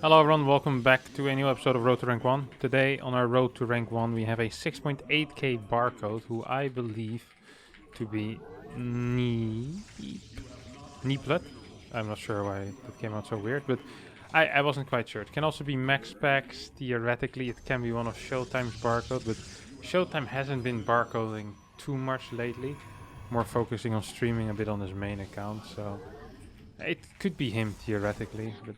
Hello everyone, welcome back to a new episode of Road to Rank 1. Today on our Road to Rank 1 we have a 6.8k barcode who I believe to be Neeplet. I'm not sure why that came out so weird, but I wasn't quite sure. It can also be Max Packs. Theoretically it can be one of Showtime's barcode, but Showtime hasn't been barcoding too much lately. More focusing on streaming a bit on his main account, so it could be him theoretically, but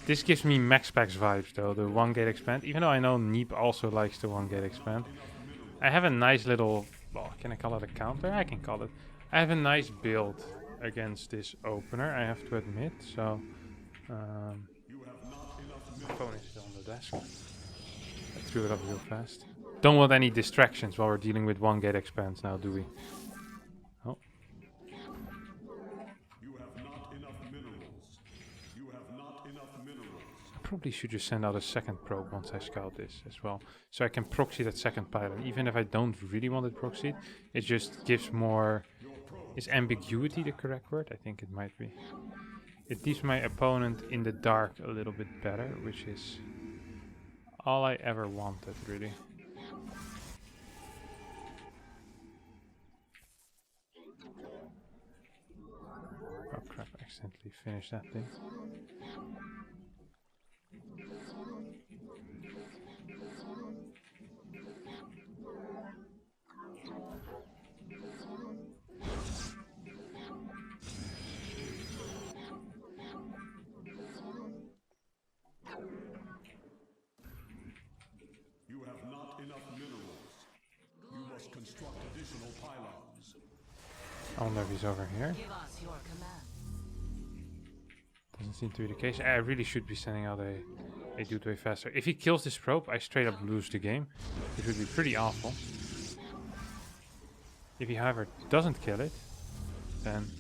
this gives me Max Packs vibes though, the 1 gate expand, even though I know Neep also likes the 1 gate expand. I have a nice little, well, can I call it a counter? I can call it. I have a nice build against this opener, I have to admit, so... my phone is still on the desk. I threw it up real fast. Don't want any distractions while we're dealing with 1 gate expands now, do we? Oh. Probably should just send out a second probe once I scout this as well, so I can proxy that second pylon. Even if I don't really want it proxied, it just gives more... Is ambiguity the correct word? I think it might be. It leaves my opponent in the dark a little bit better, which is all I ever wanted, really. Oh crap, I accidentally finished that thing. You have not enough minerals. You must construct additional pylons. I wonder if he's over here. Give us your command. Doesn't seem to be the case. I really should be sending out a dude way faster. If he kills this probe, I straight up lose the game, which would be pretty awful. If he, however, doesn't kill it, then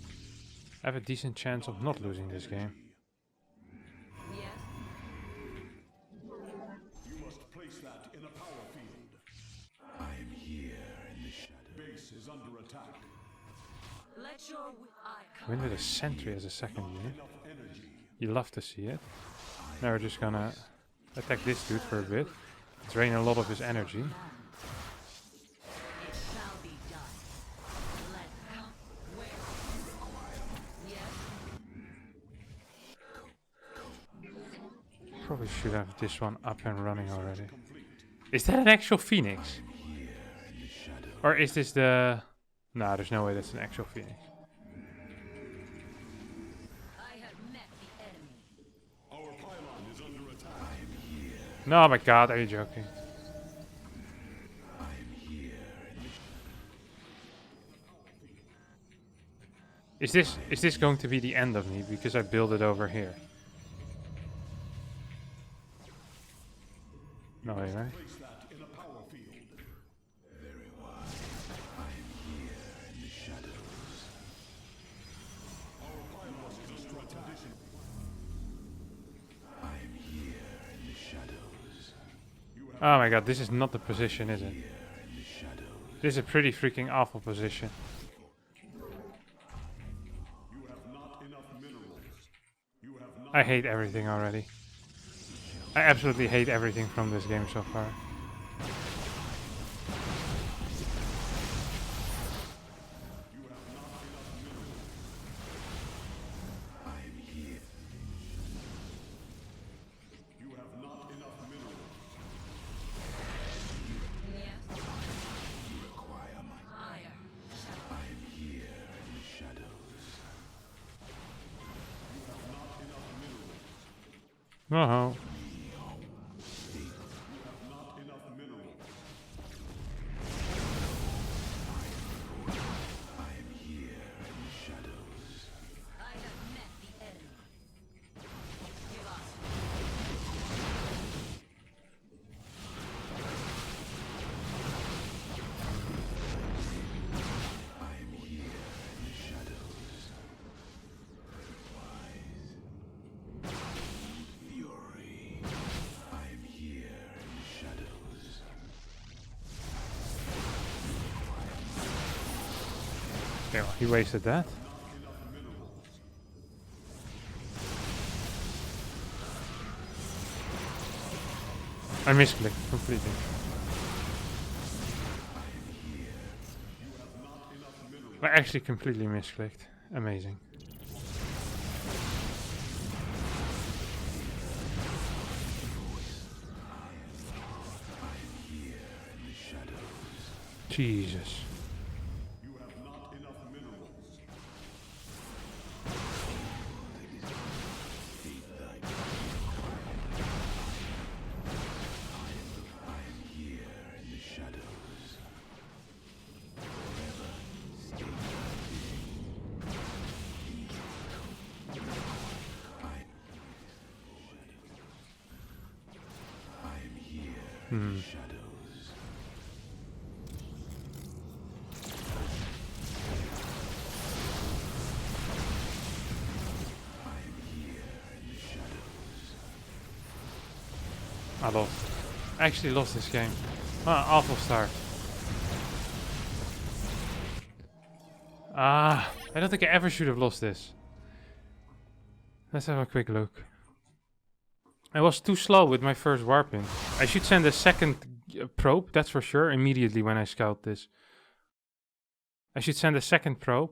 I have a decent chance of not losing this game. Yes. You must place that in a power field. I am here in the shadow. Base is under attack. Let your Win with a sentry as a second unit. Enough energy. You love to see it. Now we're just gonna attack this dude for a bit. Drain a lot of his energy. It shall be done. Let come where yes. Probably should have this one up and running already. Is that an actual Phoenix? Or is this the... Nah, there's no way that's an actual Phoenix. I have met the enemy. Our pylon is under attack. No, my god, are you joking? Is this going to be the end of me because I build it over here? No way, right? Place that in a power field. Very well. I am here in the shadows. Our pylon must construct additional. I am here in the shadows. Oh my god, this is not the position, is it? This is a pretty freaking awful position. You have not enough minerals. You have not. I hate everything already. I absolutely hate everything from this game so far. I am here. You have not enough minerals. Yes. You require my. Fire. I am here in the shadows. You have not enough minerals. Oh, You have not enough minerals. I am here in the shadows. I have met the enemy. Give us I am here in the shadows. Fury. I am here in the shadows. okay, well, he wasted that. I misclicked completely. I actually completely misclicked. Amazing. Jesus. You have not enough minerals. I lost. I actually lost this game. Ah, awful start. Ah, I don't think I ever should have lost this. Let's have a quick look. I was too slow with my first warp in. I should send a second probe, that's for sure, immediately when I scout this. I should send a second probe.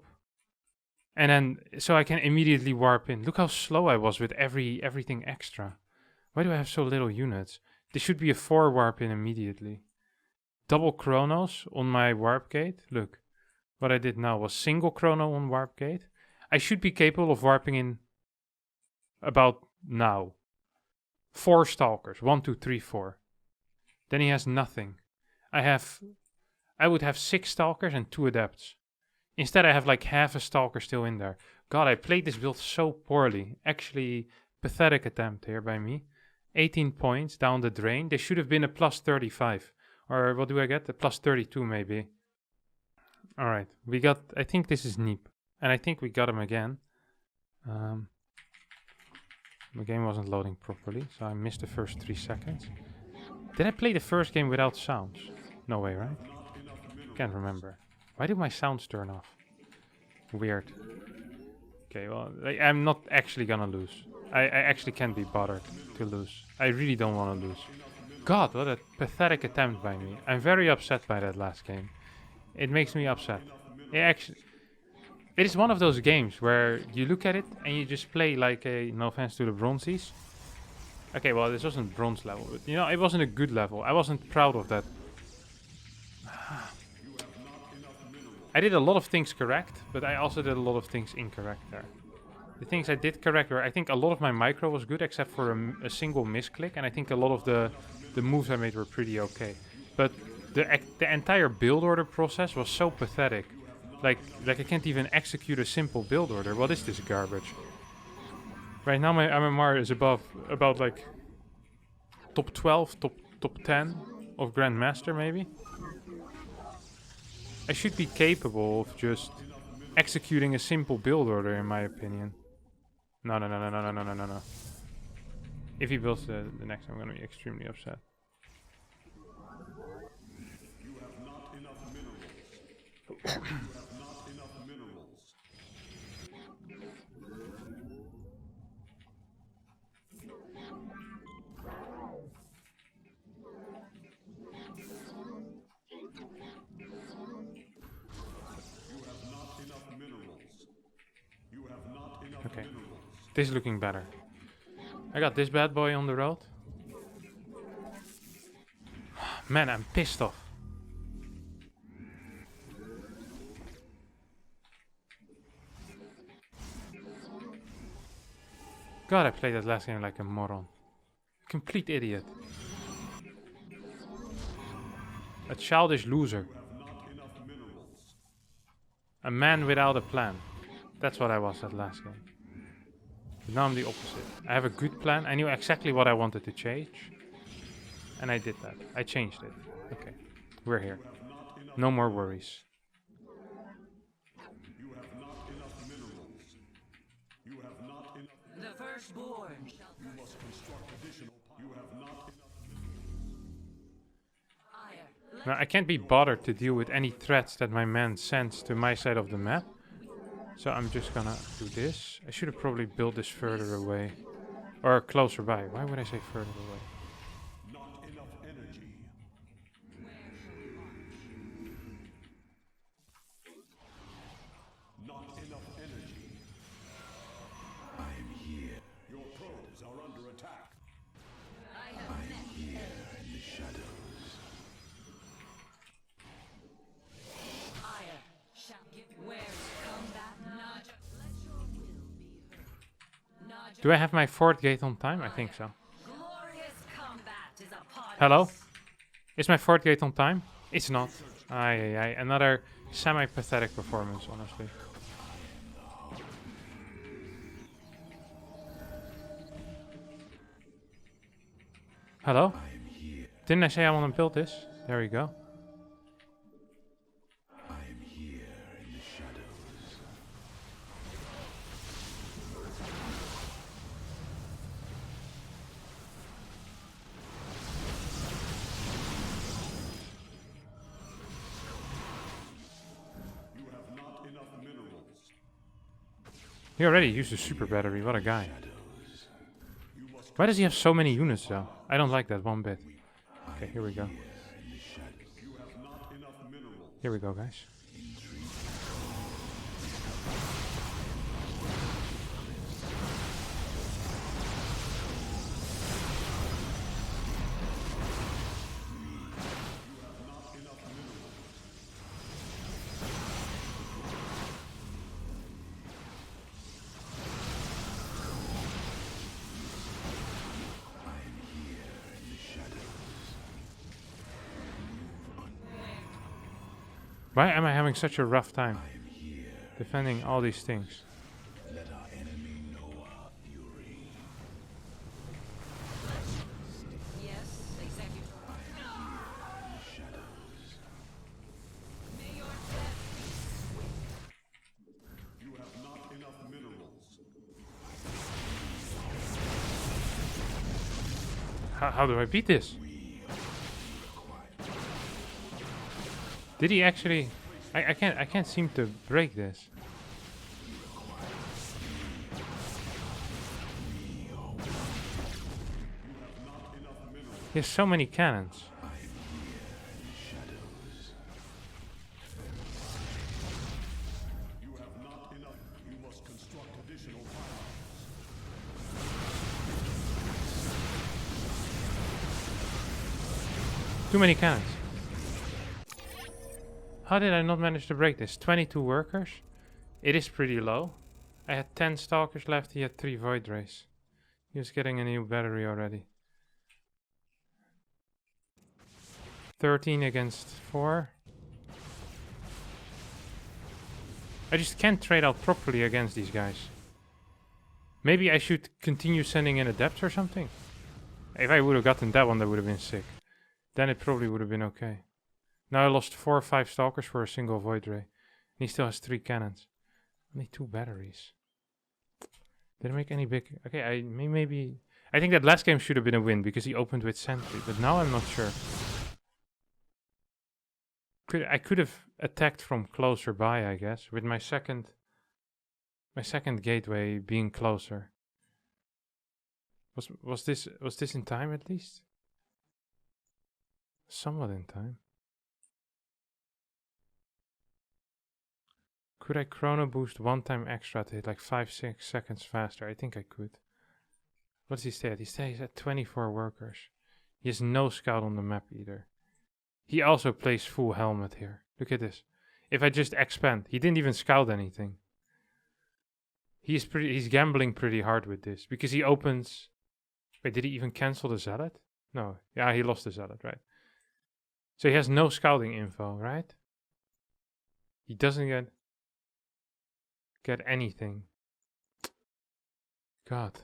And then, so I can immediately warp in. Look how slow I was with everything extra. Why do I have so little units? This should be a 4 warp in immediately. Double chronos on my warp gate. Look, what I did now was single chrono on warp gate. I should be capable of warping in about now. 4 stalkers. 1, 2, 3, 4. Then he has nothing. I would have 6 stalkers and 2 adepts. Instead I have like half a stalker still in there. God, I played this build so poorly. Actually, pathetic attempt here by me. 18 points down the drain. They should have been a plus 35. Or what do I get? A plus 32 maybe. Alright, we got... I think this is Neep. And I think we got him again. The game wasn't loading properly, so I missed the first 3 seconds. Did I play the first game without sounds? No way, right? Can't remember. Why did my sounds turn off? Weird. Okay, well, I'm not actually gonna lose. I actually can't be bothered to lose. I really don't want to lose. God, what a pathetic attempt by me. I'm very upset by that last game. It makes me upset. It is one of those games where you look at it and you just play like a, no offense to the bronzies. Okay, well, this wasn't bronze level, but you know, it wasn't a good level. I wasn't proud of that. I did a lot of things correct, but I also did a lot of things incorrect there. The things I did correct were, I think a lot of my micro was good except for a single misclick, and I think a lot of the moves I made were pretty okay. But the entire build order process was so pathetic. Like I can't even execute a simple build order. What is this garbage? Right now my MMR is about like top 12, top 10 of Grandmaster maybe. I should be capable of just executing a simple build order, in my opinion. No. If he builds the next, I'm gonna be extremely upset. You have not enough minerals. You have not enough minerals. Okay, this is looking better. I got this bad boy on the road. Man, I'm pissed off. God, I played that last game like a moron. Complete idiot. A childish loser. A man without a plan. That's what I was that last game. But now I'm the opposite. I have a good plan. I knew exactly what I wanted to change. And I did that. I changed it. Okay. We're here. No more worries. You have not enough minerals. You have not enough. The firstborn. You must construct additional. You have not enough. Now, I can't be bothered to deal with any threats that my man sends to my side of the map. So I'm just gonna do this. I should have probably built this further away. Or closer by. Why would I say further away? Not enough Do I have my 4th gate on time? I think so. Glorious combat is upon Hello? us. Is my 4th gate on time? It's not. Aye. Another semi-pathetic performance, honestly. Hello? Didn't I say I want to build this? There we go. I'm here in the shadows. You have not enough minerals. He already used a super battery. What a guy. Why does he have so many units though? I don't like that one bit. Okay, here we go. Here we go, guys. Why am I having such a rough time defending all these things? Let our enemy know our fury. Yes, Executor. Shadows. May your death be swift. You have not enough minerals. How do I beat this? Did he actually? I can't seem to break this. He has so many cannons. You have not enough. You must construct additional pylons. Too many cannons. How did I not manage to break this? 22 workers? It is pretty low. I had 10 stalkers left, he had 3 void rays. He was getting a new battery already. 13 against 4. I just can't trade out properly against these guys. Maybe I should continue sending in adepts or something? If I would have gotten that one, that would have been sick. Then it probably would have been okay. Now I lost 4 or 5 stalkers for a single void ray. And he still has 3 cannons. Only 2 batteries. Did I make any big... Okay, maybe... I think that last game should have been a win because he opened with sentry. But now I'm not sure. I could have attacked from closer by, I guess. With my second gateway being closer. Was this in time at least? Somewhat in time. Could I chrono boost 1 time extra to hit like 5-6 seconds faster? I think I could. What does he stay at? He stays at 24 workers. He has no scout on the map either. He also plays full helmet here. Look at this. If I just expand, he didn't even scout anything. He's gambling pretty hard with this because he opens. Wait, did he even cancel the zealot? No. Yeah, he lost the zealot, right? So he has no scouting info, right? He doesn't get anything. God.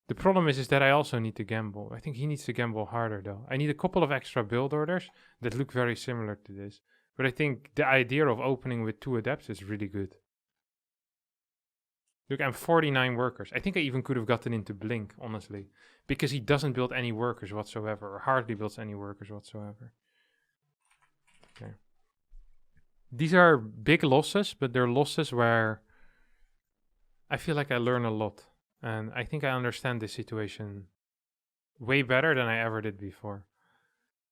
The problem is that I also need to gamble. I think he needs to gamble harder though. I need a couple of extra build orders that look very similar to this. But I think the idea of opening with 2 adepts is really good. Look, I'm 49 workers. I think I even could have gotten into Blink, honestly. Because he doesn't build any workers whatsoever. Or hardly builds any workers whatsoever. Okay. These are big losses, but they're losses where I feel like I learn a lot. And I think I understand this situation way better than I ever did before.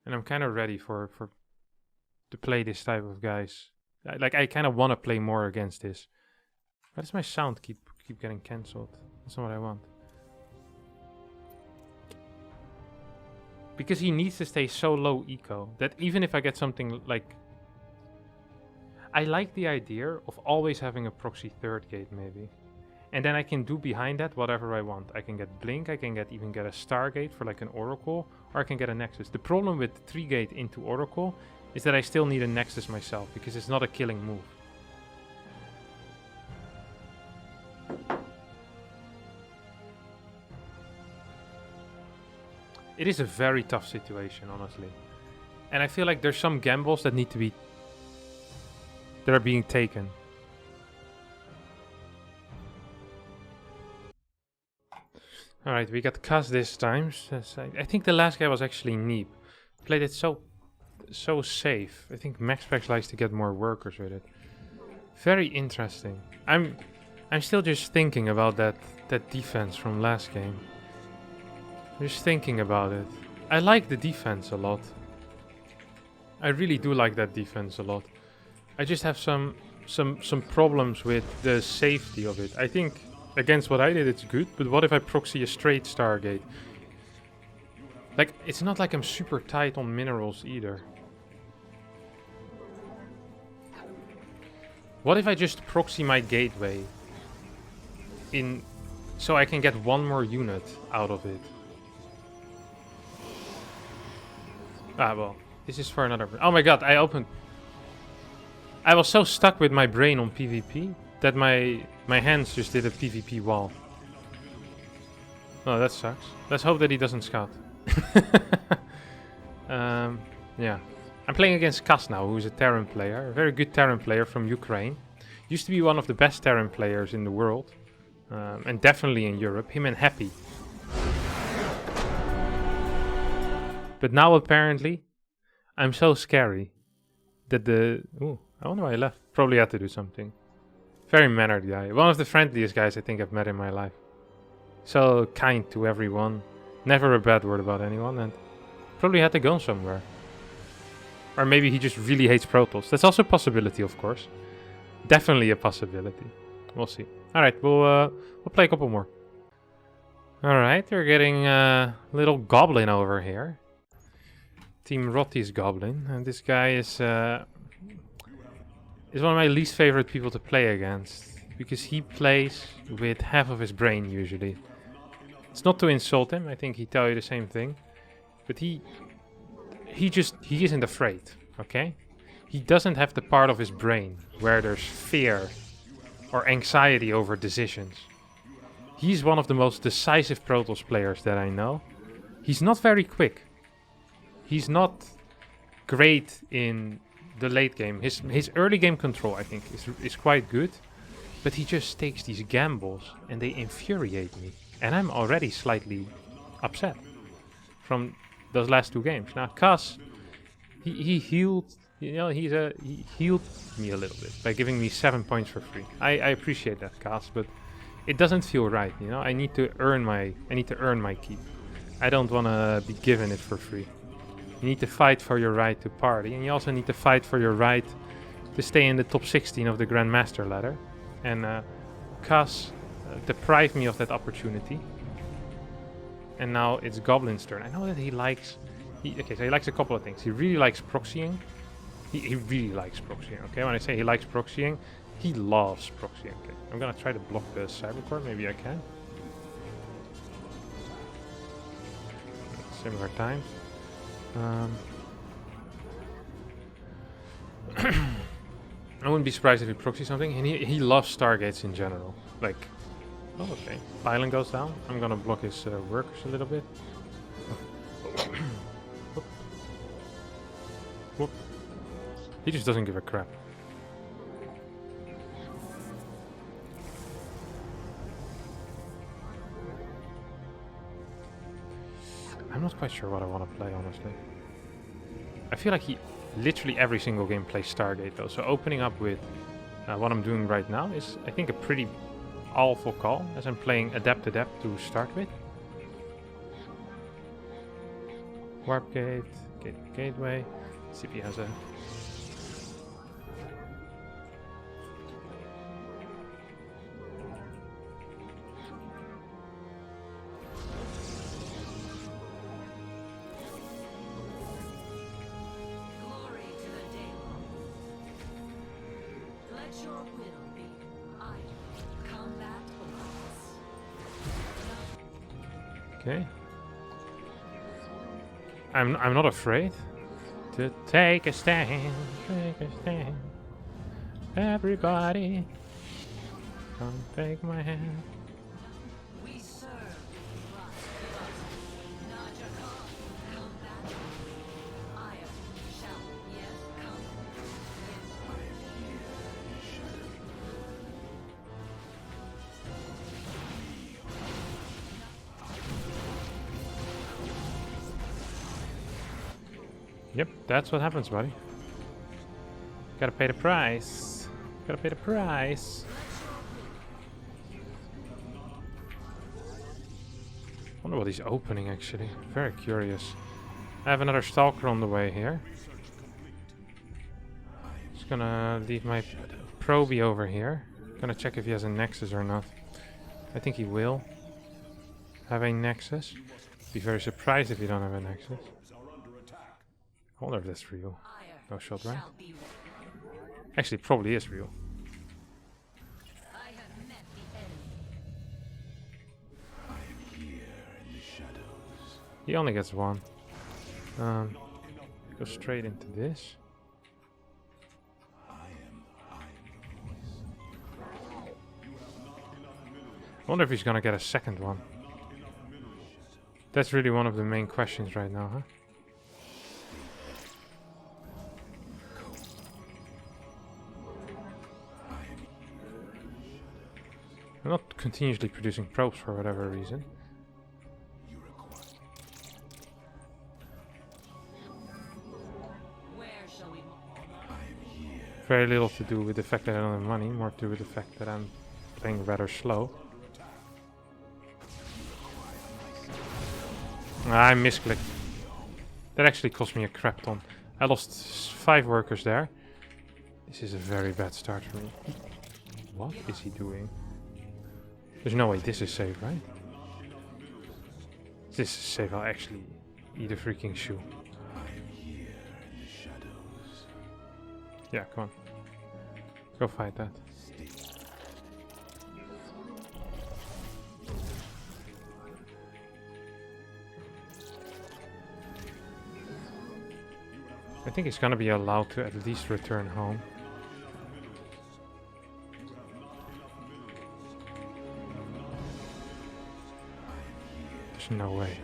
And I'm kind of ready to play this type of guys. I kind of want to play more against this. Why does my sound keep getting cancelled? That's not what I want. Because he needs to stay so low eco that even if I get something like... I like the idea of always having a proxy 3rd gate maybe. And then I can do behind that whatever I want. I can get Blink, I can even get a Stargate for like an Oracle, or I can get a Nexus. The problem with 3-gate into Oracle is that I still need a Nexus myself, because it's not a killing move. It is a very tough situation, honestly. And I feel like there's some gambles that need to be... that are being taken. Alright, we got Kaz this time. I think the last guy was actually Neep. Played it so safe. I think MaxPax likes to get more workers with it. Very interesting. I'm still just thinking about that defense from last game. Just thinking about it. I like the defense a lot. I really do like that defense a lot. I just have some problems with the safety of it. I think against what I did it's good, but what if I proxy a straight Stargate? Like, it's not like I'm super tight on minerals either. What if I just proxy my gateway in so I can get one more unit out of it? Ah, well, this is for another... Oh my god, I was so stuck with my brain on PvP that my hands just did a PvP wall. Oh, that sucks. Let's hope that he doesn't scout. Yeah. I'm playing against Kaz now, who's a Terran player. A very good Terran player from Ukraine. Used to be one of the best Terran players in the world. And definitely in Europe. Him and Happy. But now apparently, I'm so scary that the... Ooh, I wonder why I left. Probably had to do something. Very mannered guy. One of the friendliest guys I think I've met in my life. So kind to everyone. Never a bad word about anyone. And probably had to go somewhere. Or maybe he just really hates Protoss. That's also a possibility, of course. Definitely a possibility. We'll see. Alright, we'll play a couple more. Alright, we're getting a little goblin over here. Team Rotti's goblin. And this guy is one of my least favorite people to play against. Because he plays with half of his brain, usually. It's not to insult him, I think he'd tell you the same thing. But he isn't afraid, okay? He doesn't have the part of his brain where there's fear or anxiety over decisions. He's one of the most decisive Protoss players that I know. He's not very quick. He's not great in the late game. His early game control, I think, is quite good. But he just takes these gambles and they infuriate me. And I'm already slightly upset from those last two games. Now, Kaz, he healed, you know, he healed me a little bit by giving me 7 points for free. I appreciate that, Kaz, but it doesn't feel right, you know. I need to earn my keep. I don't want to be given it for free. You need to fight for your right to party, and you also need to fight for your right to stay in the top 16 of the Grandmaster ladder. And Kaz deprived me of that opportunity. And now it's Goblin's turn. I know that he likes... Okay, so he likes a couple of things. He really likes proxying. He really likes proxying, okay? When I say he likes proxying, he loves proxying. Okay, I'm gonna try to block the Cybercore. Maybe I can. Similar times. I wouldn't be surprised if he proxies something. And he loves Stargates in general. Like... Oh, okay. Pylon goes down. I'm gonna block his workers a little bit. Whoop. Whoop. He just doesn't give a crap. I'm not quite sure what I want to play, honestly. I feel like he literally every single game plays Stargate though. So opening up with what I'm doing right now is, I think, a pretty awful call, as I'm playing Adept to start with. Warp gate, gateway. Let's see if he has a... Glory to the Daemon. Let your will be idle. Combat over. Okay. I'm not afraid to take a stand. Take a stand. Everybody, come take my hand. We serve not your call. Combat. Iron shall yet come. Yep, that's what happens, buddy. Gotta pay the price. Gotta pay the price. Wonder what he's opening actually. Very curious. I have another stalker on the way here. Just gonna leave my Proby over here. Gonna check if he has a Nexus or not. I think he will have a Nexus. Be very surprised if you don't have a Nexus. I wonder if that's real. No shot, right? Actually, it probably is real. I have met the enemy. I am here in the shadows. He only gets one. Go straight into this. I am the voice. I wonder if he's gonna get a second one. That's really one of the main questions right now, huh? I'm not continuously producing probes for whatever reason. Where shall we move? Very little to do with the fact that I don't have money, more to do with the fact that I'm playing rather slow. I misclicked. That actually cost me a crap ton. I lost 5 workers there. This is a very bad start for me. What is he doing? There's no way this is safe, right? If this is safe, I'll actually eat a freaking shoe. Yeah, come on. Go fight that. I think he's gonna be allowed to at least return home. There's no way.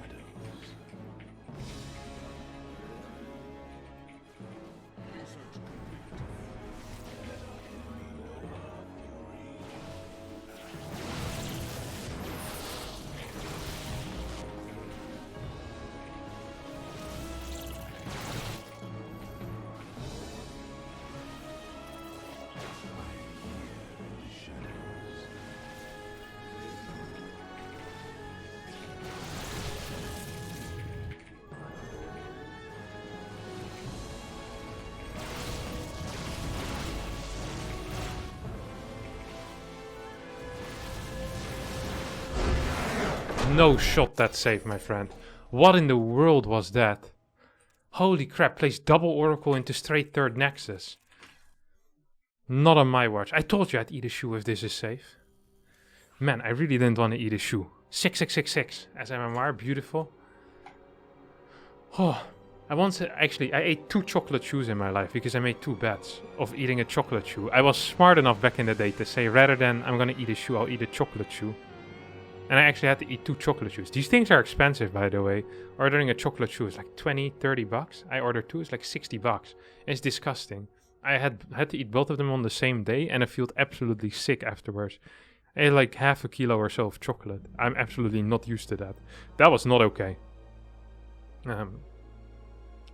No shot that saved, my friend. What in the world was that? Holy crap, plays double Oracle into straight third Nexus. Not on my watch. I told you I'd eat a shoe if this is safe. Man, I really didn't want to eat a shoe. 6666 as MMR, beautiful. Oh, I ate 2 chocolate shoes in my life because I made 2 bets of eating a chocolate shoe. I was smart enough back in the day to say rather than I'm gonna eat a shoe, I'll eat a chocolate shoe. And I actually had to eat 2 chocolate shoes. These things are expensive, by the way. Ordering a chocolate shoe is like 20, 30 bucks. I ordered 2, it's like 60 bucks. It's disgusting. I had to eat both of them on the same day and I felt absolutely sick afterwards. I ate like half a kilo or so of chocolate. I'm absolutely not used to that. That was not okay.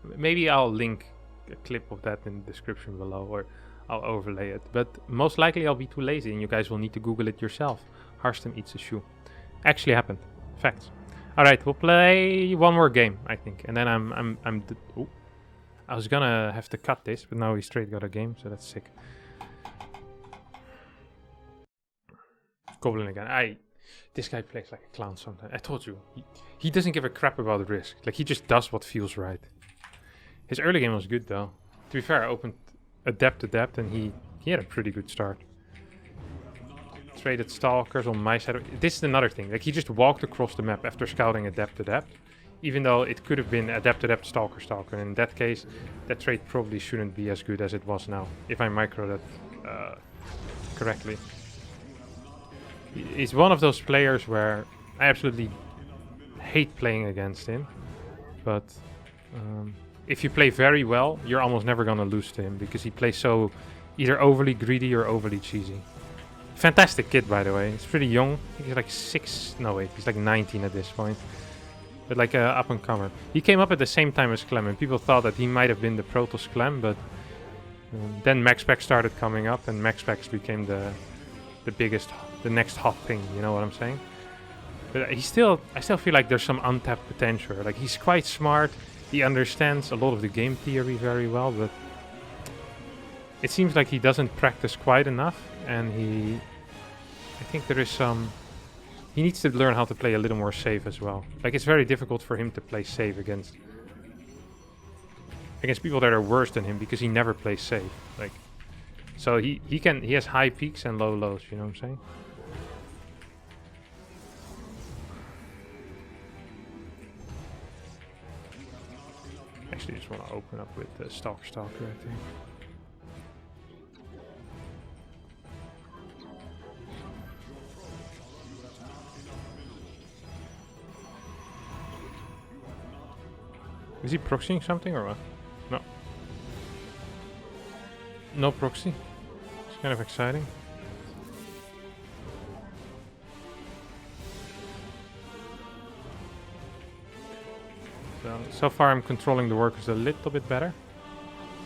Maybe I'll link a clip of that in the description below, or I'll overlay it. But most likely I'll be too lazy and you guys will need to Google it yourself. Harstem eats a shoe. Actually happened. Facts. Alright, we'll play one more game, I think. And then ooh. I was gonna have to cut this, but now we straight got a game, so that's sick. Goblin again. This guy plays like a clown sometimes. I told you. He doesn't give a crap about the risk. Like, he just does what feels right. His early game was good, though. To be fair, I opened Adept and he had a pretty good start. traded stalkers on my side. This is another thing. Like, he just walked across the map after scouting adept adept, even though it could have been adept adept stalker stalker. And in that case, that trade probably shouldn't be as good as it was now, if I micro that correctly. He's one of those players where I absolutely hate playing against him, but if you play very well, you're almost never gonna lose to him because he plays so either overly greedy or overly cheesy. Fantastic kid, by the way. He's pretty young. I think he's like 6. No, wait, he's like 19 at this point. But like up and comer. He came up at the same time as Clem, and people thought that he might have been the Protoss Clem, but then Max Pack started coming up, and Max Packs became the next hot thing. You know what I'm saying? But I still feel like there's some untapped potential. Like, he's quite smart. He understands a lot of the game theory very well, but it seems like he doesn't practice quite enough, and I think there is some... He needs to learn how to play a little more safe as well. Like, it's very difficult for him to play safe against people that are worse than him because he never plays safe. Like, so he has high peaks and low lows, you know what I'm saying? Actually, just want to open up with the Stalker, I think. Is he proxying something or what? No. No proxy. It's kind of exciting. So far I'm controlling the workers a little bit better.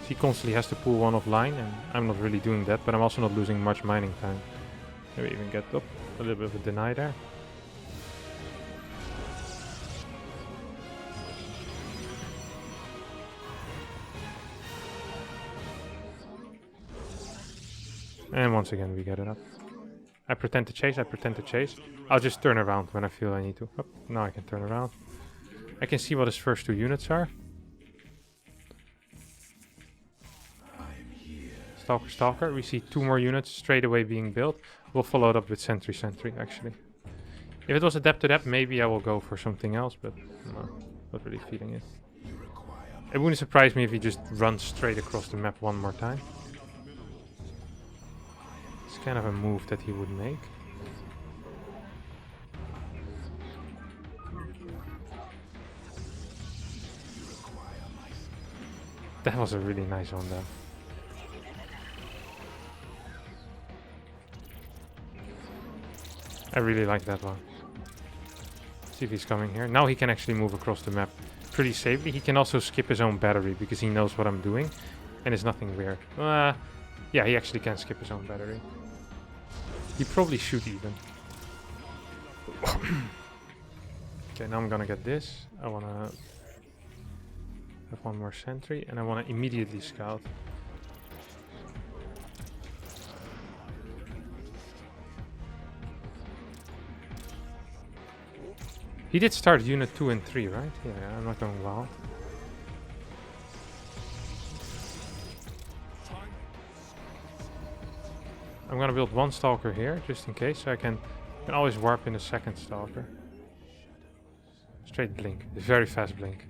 He constantly has to pull one offline, and I'm not really doing that, but I'm also not losing much mining time. Maybe even get up a little bit of a deny there. And once again we get it up. I pretend to chase. I'll just turn around when I feel I need to. Oh, now I can turn around. I can see what his first 2 units are. Stalker. We see 2 more units straight away being built. We'll follow it up with Sentry actually. If it was Adept Adept, maybe I will go for something else, but no, not really feeling it. It wouldn't surprise me if he just runs straight across the map one more time. It's kind of a move that he would make. That was a really nice one though. I really like that one. See if he's coming here. Now he can actually move across the map pretty safely. He can also skip his own battery because he knows what I'm doing. And it's nothing weird. Yeah, he actually can skip his own battery. He probably should even. Okay, now I'm gonna get this. I wanna have one more sentry, and I want to immediately scout. He did start unit 2 and 3, right? Yeah, I'm not going wild. I'm gonna build 1 stalker here, just in case, so I can always warp in a 2nd stalker. Straight blink, very fast blink.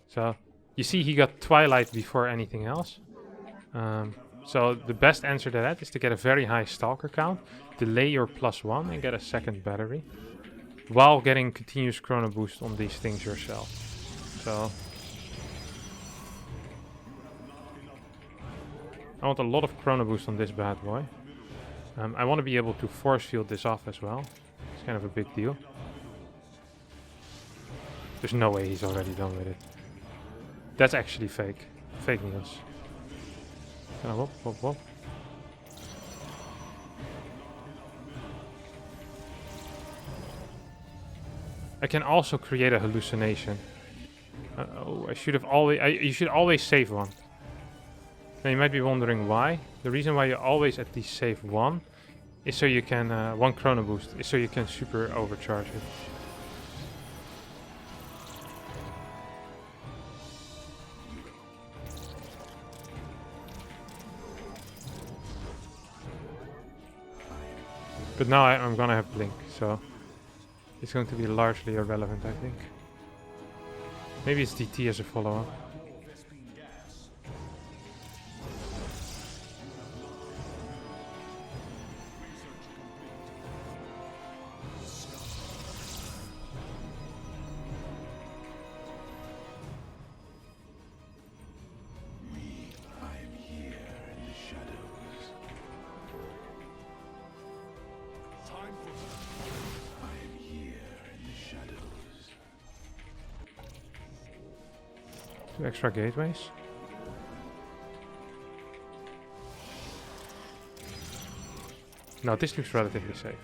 So, you see he got Twilight before anything else. So the best answer to that is to get a very high stalker count, delay your +1 and get a 2nd battery, while getting continuous chrono boost on these things yourself. So, I want a lot of chrono boost on this bad boy. I want to be able to force field this off as well. It's kind of a big deal. There's no way he's already done with it. That's actually fake. Fake news. Whoop, whoop, whoop. I can also create a hallucination. Oh, I should have always... you should always save 1. Now you might be wondering why. The reason why you always at least save 1 is so you can... 1 chrono boost is so you can super overcharge it. But now I'm gonna have Blink, so it's going to be largely irrelevant, I think. Maybe it's DT as a follow-up. Two extra gateways. No, this looks relatively safe.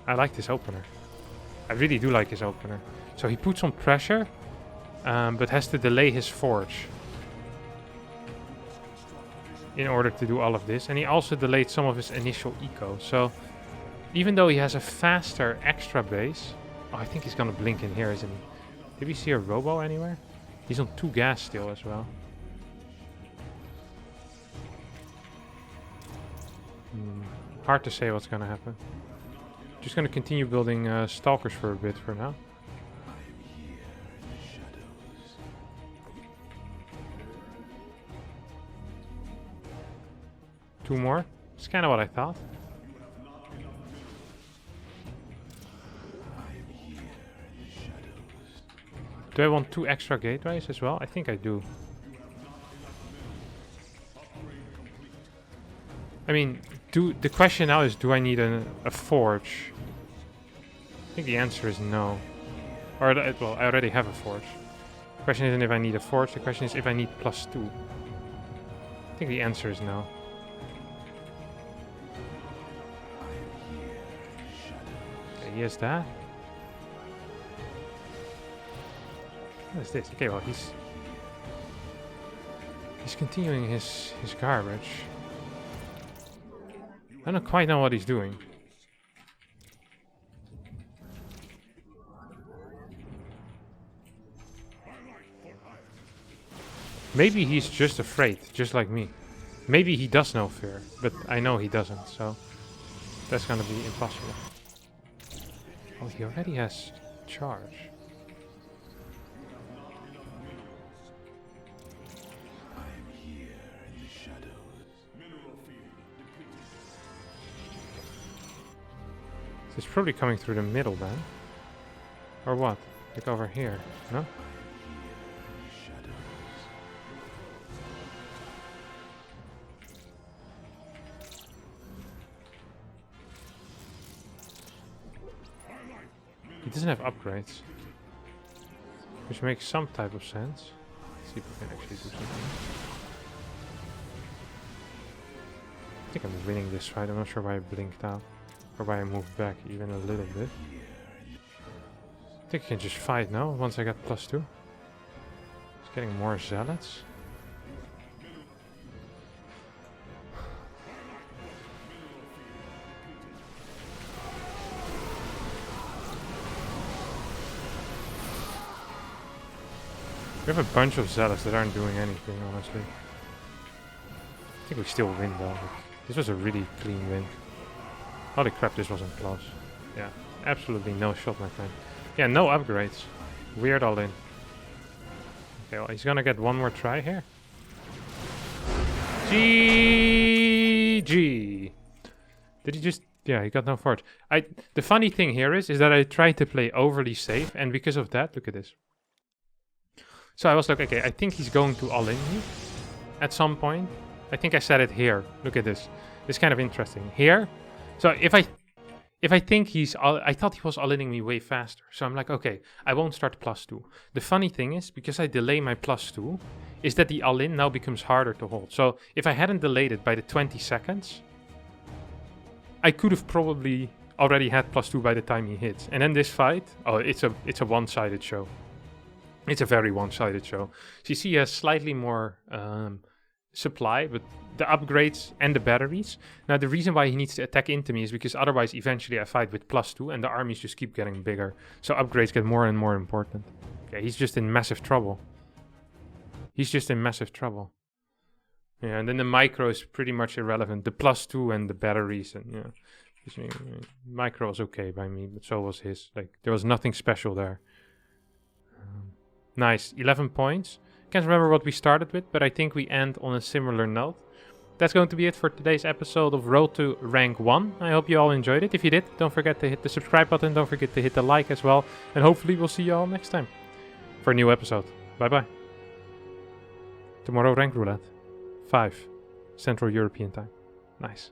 I like this opener. I really do like his opener. So he puts on pressure, but has to delay his forge in order to do all of this. And he also delayed some of his initial eco. So even though he has a faster extra base... Oh, I think he's gonna blink in here, isn't he? Did we see a robo anywhere? He's on 2 gas still as well. Hard to say what's gonna happen. Just gonna continue building stalkers for a bit for now. Two more. It's kind of what I thought. Do I want 2 extra gateways as well? I think I do. I mean, the question now is, do I need a forge? I think the answer is no. Or, well, I already have a forge. The question isn't if I need a forge, the question is if I need +2. I think the answer is no. Okay, he has that. What is this? Okay, well, he's continuing his garbage. I don't quite know what he's doing. Maybe he's just afraid, just like me. Maybe he does know fear, but I know he doesn't, so that's gonna be impossible. Oh, he already has charge. It's probably coming through the middle then. Or what? Like over here, no? He doesn't have upgrades. Which makes some type of sense. Let's see if we can actually do something. I think I'm winning this fight. I'm not sure why I blinked out. Or why I moved back even a little bit. I think I can just fight now, once I got +2. It's getting more zealots. We have a bunch of zealots that aren't doing anything, honestly. I think we still win though. This was a really clean win. Holy crap, this wasn't close. Yeah, absolutely no shot, my friend. Yeah, no upgrades. Weird all in. Okay, well, he's gonna get one more try here. GG! Did he just... Yeah, he got no forge. The funny thing here is that I tried to play overly safe, and because of that, look at this. So I was like, okay, I think he's going to all-in me at some point. I think I said it here. Look at this. It's kind of interesting. Here... So if I think I thought he was all-inning me way faster. So I'm like, okay, I won't start +2. The funny thing is, because I delay my +2, is that the all-in now becomes harder to hold. So if I hadn't delayed it by the 20 seconds, I could have probably already had +2 by the time he hits. And then this fight, oh, it's a one-sided show. It's a very one-sided show. So you see he has slightly more supply, but the upgrades and the batteries. Now the reason why he needs to attack into me is because otherwise eventually I fight with +2 and the armies just keep getting bigger. So upgrades get more and more important. Okay, he's just in massive trouble. He's just in massive trouble. Yeah, and then the micro is pretty much irrelevant. The +2 and the batteries and yeah. Micro was okay by me, but so was his. Like there was nothing special there. Nice, 11 points. Can't remember what we started with, but I think we end on a similar note. That's going to be it for today's episode of Road to Rank 1. I hope you all enjoyed it. If you did, don't forget to hit the subscribe button. Don't forget to hit the like as well. And hopefully we'll see you all next time for a new episode. Bye-bye. Tomorrow Rank Roulette. 5 Central European time. Nice.